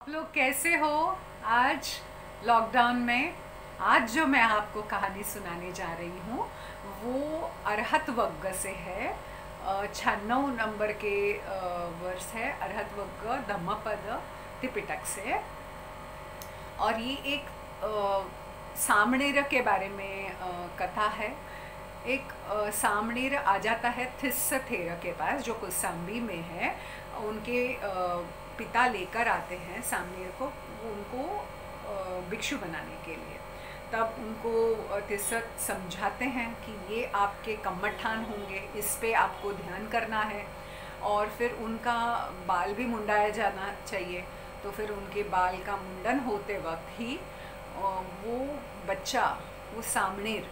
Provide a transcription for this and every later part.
आप लोग कैसे हो? आज लॉकडाउन में आज जो मैं आपको कहानी सुनाने जा रही हूँ वो अरहत वग्ग से है। 96 नंबर के वर्ष है। अरहत वग्ग धम्मपद त्रिपिटक से। और ये एक सामणेर के बारे में कथा है। एक सामणेर आ जाता है थिस्सथेर के पास जो कौशाम्बी में है। उनके पिता लेकर आते हैं सामणेर को, उनको भिक्षु बनाने के लिए। तब उनको तिस्सत समझाते हैं कि ये आपके कम्मठान होंगे, इस पे आपको ध्यान करना है। और फिर उनका बाल भी मुंडाया जाना चाहिए। तो फिर उनके बाल का मुंडन होते वक्त ही वो बच्चा, वो सामणेर,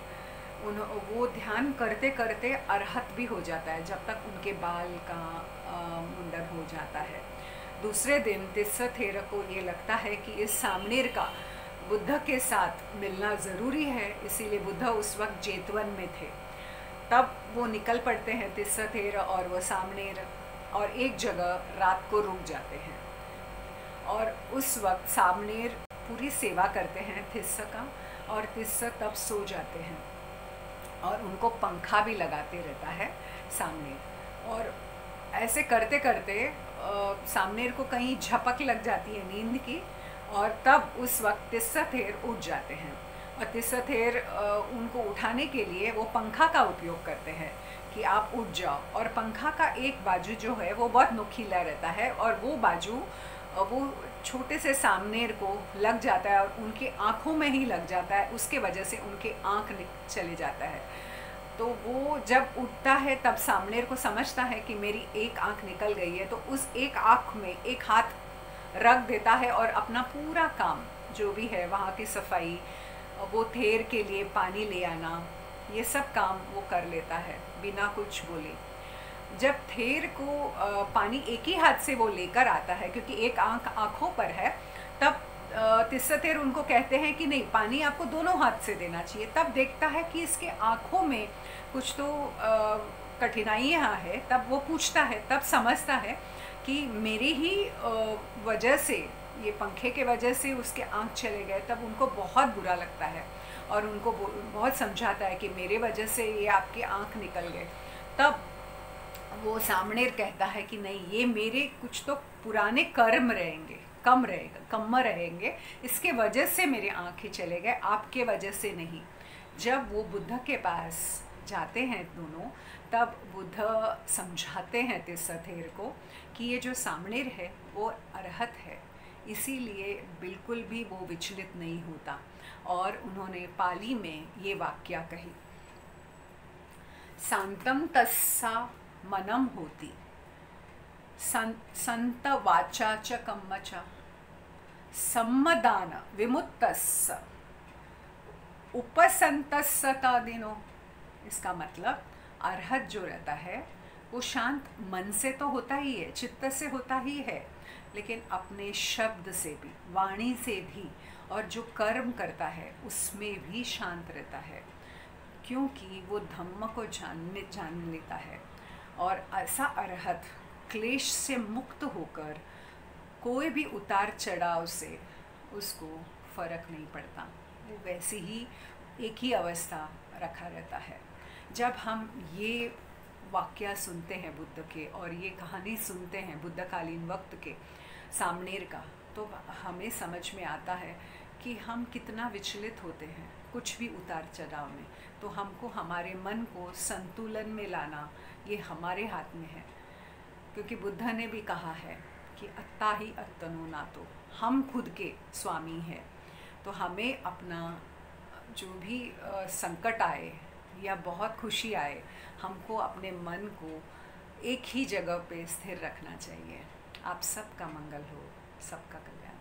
वो ध्यान करते करते अरहत भी हो जाता है जब तक उनके बाल का मुंडन हो जाता है। दूसरे दिन तिस्सथेर को ये लगता है कि इस सामणेर का बुद्ध के साथ मिलना ज़रूरी है, इसीलिए बुद्ध उस वक्त जेतवन में थे। तब वो निकल पड़ते हैं तिस्सथेर और वो सामणेर, और एक जगह रात को रुक जाते हैं। और उस वक्त सामणेर पूरी सेवा करते हैं तिस्स का, और तिस्स तब सो जाते हैं और उनको पंखा भी लगाते रहता है सामणेर। और ऐसे करते करते सामणेर को कहीं झपक लग जाती है नींद की, और तब उस वक्त तिस्सथेर उठ जाते हैं। और तिस्सथेर उनको उठाने के लिए वो पंखा का उपयोग करते हैं कि आप उठ जाओ। और पंखा का एक बाजू जो है वो बहुत नुकीला रहता है, और वो बाजू वो छोटे से सामणेर को लग जाता है और उनकी आँखों में ही लग जाता है। उसके वजह से उनके आँख चले जाता है। तो वो जब उठता है तब सामणेर को समझता है कि मेरी एक आँख निकल गई है। तो उस एक आँख में एक हाथ रख देता है और अपना पूरा काम जो भी है, वहाँ की सफाई, वो थेर के लिए पानी ले आना, ये सब काम वो कर लेता है बिना कुछ बोले। जब थेर को पानी एक ही हाथ से वो लेकर आता है, क्योंकि एक आँख आँखों पर है, तब तिस्सथेर उनको कहते हैं कि नहीं, पानी आपको दोनों हाथ से देना चाहिए। तब देखता है कि इसके आँखों में कुछ तो कठिनाइयाँ है। तब वो पूछता है, तब समझता है कि मेरी ही वजह से, ये पंखे के वजह से उसके आँख चले गए। तब उनको बहुत बुरा लगता है और उनको बहुत समझाता है कि मेरे वजह से ये आपके आँख निकल गए। तब वो सामणेर कहता है कि नहीं, ये मेरे कुछ तो पुराने कर्म रहेंगे, कम रहेंगे, इसके वजह से मेरे आँखें चले गए, आपके वजह से नहीं। जब वो बुद्ध के पास जाते हैं दोनों, तब बुद्ध समझाते हैं तिस्सथेर को कि ये जो सामणेर है वो अरहत है, इसीलिए बिल्कुल भी वो विचलित नहीं होता। और उन्होंने पाली में ये वाक्या कही, शांतम तस्सा मनम होती, संत वाचा च कम्म च, सम्मदान विमुत्तस्स उपसंतस्सतादिनो। इसका मतलब अरहत जो रहता है वो शांत मन से तो होता ही है, चित्त से होता ही है, लेकिन अपने शब्द से भी, वाणी से भी, और जो कर्म करता है उसमें भी शांत रहता है, क्योंकि वो धम्म को जान लेता है। और ऐसा अरहत क्लेश से मुक्त होकर कोई भी उतार चढ़ाव से उसको फर्क नहीं पड़ता, वो वैसे ही एक ही अवस्था रखा रहता है। जब हम ये वाक्य सुनते हैं बुद्ध के, और ये कहानी सुनते हैं बुद्धकालीन वक्त के सामणेर का, तो हमें समझ में आता है कि हम कितना विचलित होते हैं कुछ भी उतार चढ़ाव में। तो हमको हमारे मन को संतुलन में लाना ये हमारे हाथ में है, क्योंकि बुद्ध ने भी कहा है कि अत्ता ही अत्तनो नातो, हम खुद के स्वामी हैं। तो हमें अपना जो भी संकट आए या बहुत खुशी आए, हमको अपने मन को एक ही जगह पे स्थिर रखना चाहिए। आप सबका मंगल हो, सबका कल्याण।